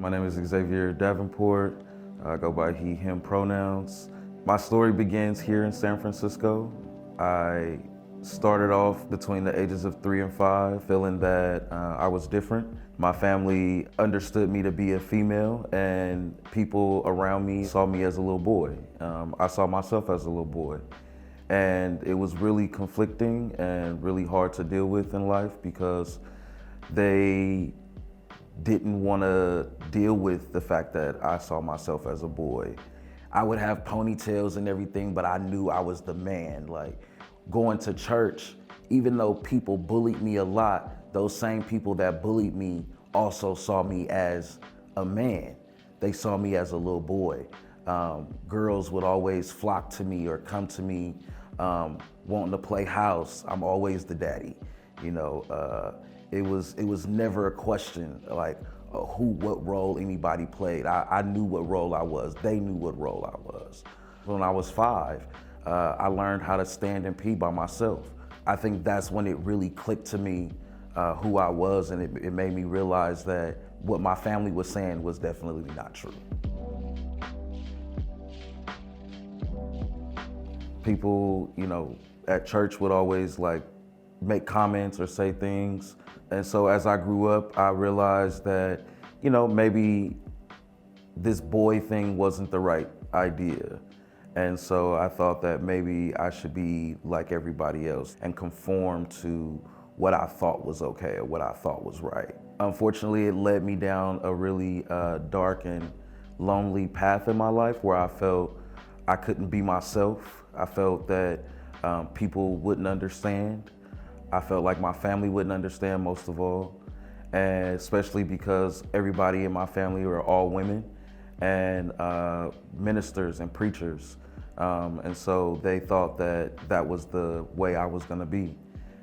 My name is Xavier Davenport. I go by he, him pronouns. My story begins here in San Francisco. I started off between the ages of 3 and 5, feeling that I was different. My family understood me to be a female, and people around me saw me as a little boy. I saw myself as a little boy. And it was really conflicting and really hard to deal with in life because they didn't want to deal with the fact that I saw myself as a boy. I would have ponytails and everything, but I knew I was the man. Like going to church, even though people bullied me a lot, those same people that bullied me also saw me as a man. They saw me as a little boy. Girls would always flock to me or come to me wanting to play house. I'm always the daddy, you know. It was never a question like what role anybody played. I knew what role I was. They knew what role I was. When I was 5, I learned how to stand and pee by myself. I think that's when it really clicked to me who I was, and it made me realize that what my family was saying was definitely not true. People, you know, at church would always like make comments or say things. And so as I grew up, I realized that, you know, maybe this boy thing wasn't the right idea. And so I thought that maybe I should be like everybody else and conform to what I thought was okay or what I thought was right. Unfortunately, it led me down a really dark and lonely path in my life where I felt I couldn't be myself. I felt that people wouldn't understand. I felt like my family wouldn't understand most of all, and especially because everybody in my family were all women and ministers and preachers. And so they thought that that was the way I was gonna be.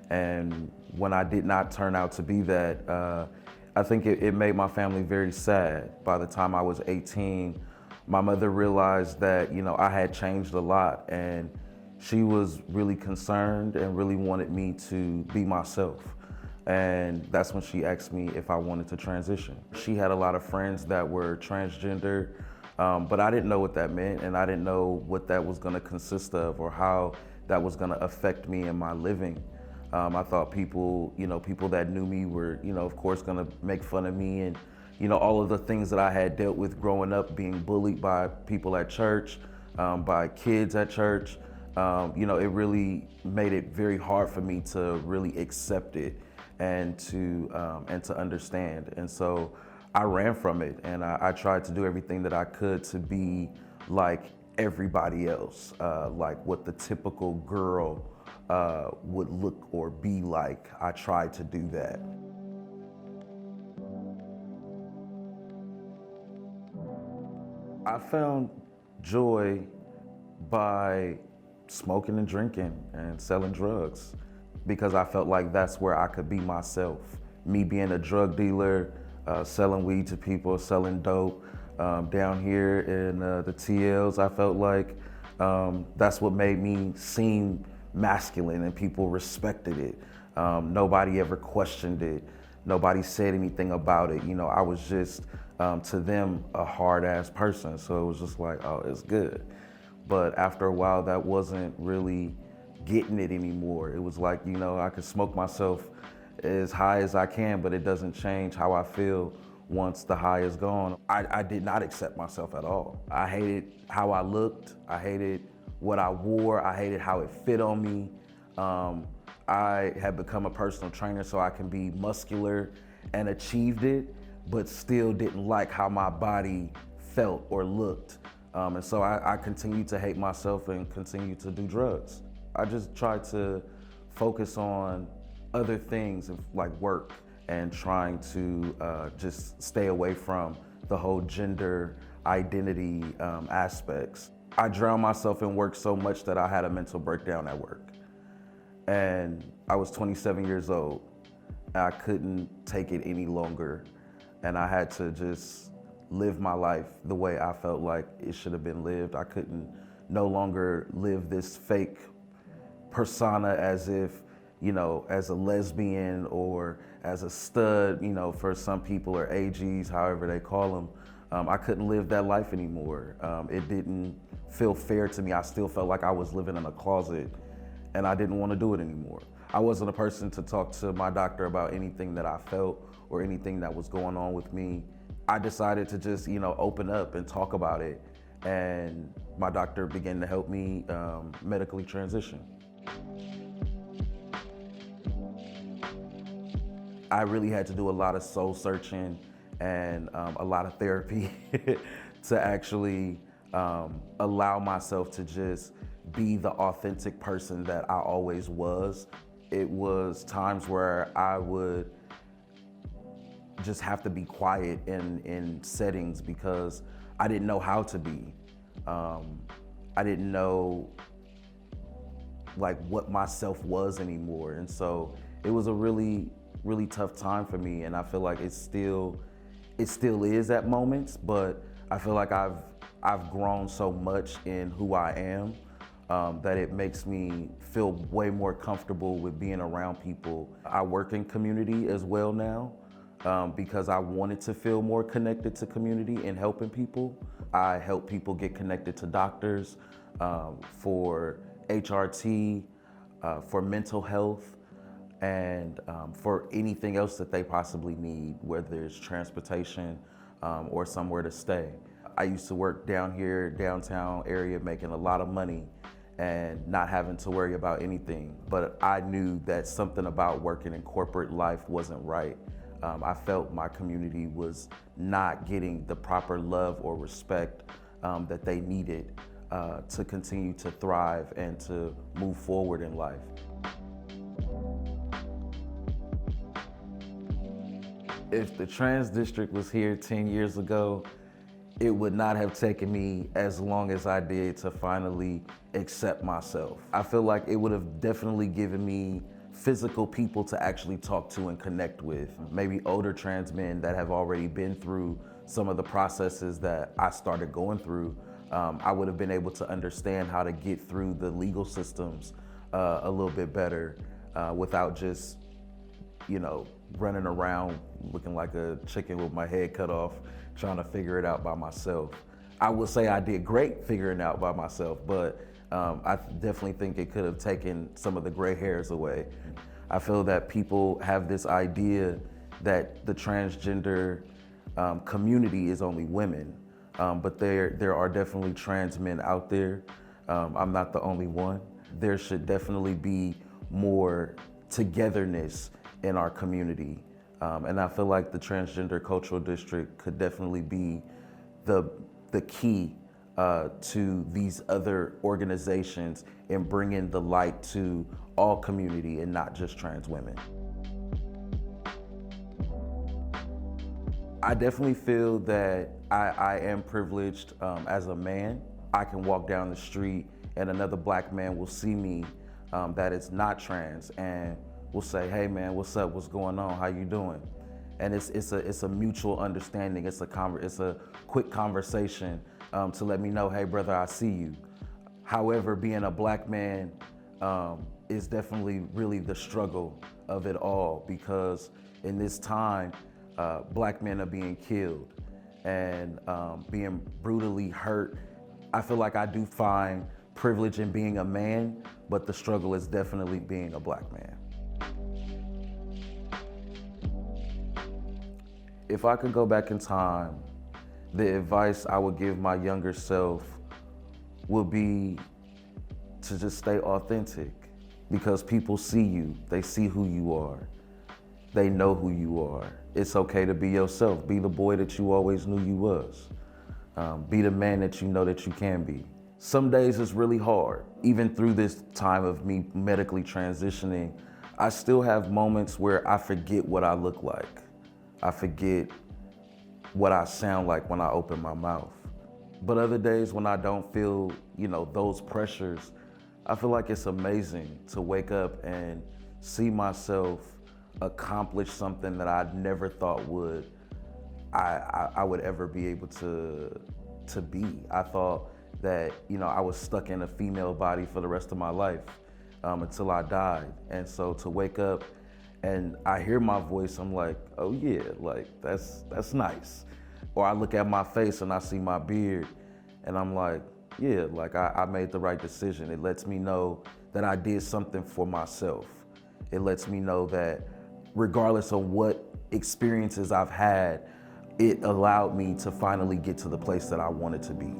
And when I did not turn out to be that, I think it made my family very sad. By the time I was 18, my mother realized that, you know, I had changed a lot, and she was really concerned and really wanted me to be myself. And that's when she asked me if I wanted to transition. She had a lot of friends that were transgender, but I didn't know what that meant, and I didn't know what that was gonna consist of or how that was gonna affect me in my living. I thought people that knew me were, you know, of course gonna make fun of me and, you know, all of the things that I had dealt with growing up, being bullied by people at church, by kids at church. You know, it really made it very hard for me to really accept it and to understand. And so I ran from it, and I tried to do everything that I could to be like everybody else, like what the typical girl would look or be like. I tried to do that. I found joy by smoking and drinking and selling drugs because I felt like that's where I could be myself. Me being a drug dealer, selling weed to people, selling dope, down here in the TLs, I felt like that's what made me seem masculine and people respected it. Nobody ever questioned it. Nobody said anything about it. You know, I was just, to them, a hard-ass person. So it was just like, oh, it's good. But after a while, that wasn't really getting it anymore. It was like, you know, I could smoke myself as high as I can, but it doesn't change how I feel once the high is gone. I did not accept myself at all. I hated how I looked. I hated what I wore. I hated how it fit on me. I had become a personal trainer so I can be muscular and achieved it, but still didn't like how my body felt or looked. And so I continued to hate myself and continued to do drugs. I just tried to focus on other things like work and trying to just stay away from the whole gender identity aspects. I drowned myself in work so much that I had a mental breakdown at work. And I was 27 years old. I couldn't take it any longer. And I had to just live my life the way I felt like it should have been lived. I couldn't no longer live this fake persona as if as a lesbian or as a stud, for some people, or AGs, however they call them. I couldn't live that life anymore. It didn't feel fair to me. I still felt like I was living in a closet, and I didn't want to do it anymore. I wasn't a person to talk to my doctor about anything that I felt or anything that was going on with me. I decided to just, open up and talk about it. And my doctor began to help me medically transition. I really had to do a lot of soul searching and a lot of therapy to actually allow myself to just be the authentic person that I always was. It was times where I would just have to be quiet in settings because I didn't know how to be. I didn't know what myself was anymore. And so it was a really, really tough time for me. And I feel like it still is at moments, but I feel like I've grown so much in who I am that it makes me feel way more comfortable with being around people. I work in community as well now because I wanted to feel more connected to community and helping people. I help people get connected to doctors for HRT, for mental health, and for anything else that they possibly need, whether it's transportation or somewhere to stay. I used to work down here, downtown area, making a lot of money and not having to worry about anything. But I knew that something about working in corporate life wasn't right. I felt my community was not getting the proper love or respect that they needed to continue to thrive and to move forward in life. If the Trans District was here 10 years ago, it would not have taken me as long as I did to finally accept myself. I feel like it would have definitely given me physical people to actually talk to and connect with. Maybe older trans men that have already been through some of the processes that I started going through. I would have been able to understand how to get through the legal systems a little bit better without just, running around looking like a chicken with my head cut off, trying to figure it out by myself. I would say I did great figuring it out by myself, but I definitely think it could have taken some of the gray hairs away. I feel that people have this idea that the transgender community is only women, but there are definitely trans men out there. I'm not the only one. There should definitely be more togetherness in our community. And I feel like the Transgender Cultural District could definitely be the key to these other organizations in bringing the light to all community and not just trans women. I definitely feel that I am privileged as a man. I can walk down the street and another black man will see me that is not trans and will say, "Hey man, what's up? What's going on? How you doing?" And it's a mutual understanding. It's a quick conversation to let me know, "Hey brother, I see you." However, being a black man is definitely really the struggle of it all, because in this time, black men are being killed and being brutally hurt. I feel like I do find privilege in being a man, but the struggle is definitely being a black man. If I could go back in time, the advice I would give my younger self would be to just stay authentic, because people see you, they see who you are, they know who you are. It's okay to be yourself, be the boy that you always knew you was, be the man that you know that you can be. Some days it's really hard. Even through this time of me medically transitioning, I still have moments where I forget what I look like. I forget what I sound like when I open my mouth. But other days when I don't feel, those pressures, I feel like it's amazing to wake up and see myself accomplish something that I never thought I would ever be able to be. I thought that, I was stuck in a female body for the rest of my life. until I died. And so to wake up and I hear my voice, I'm like, oh yeah, like that's nice. Or I look at my face and I see my beard and I'm like, yeah, like I made the right decision. It lets me know that I did something for myself. It lets me know that regardless of what experiences I've had, it allowed me to finally get to the place that I wanted to be.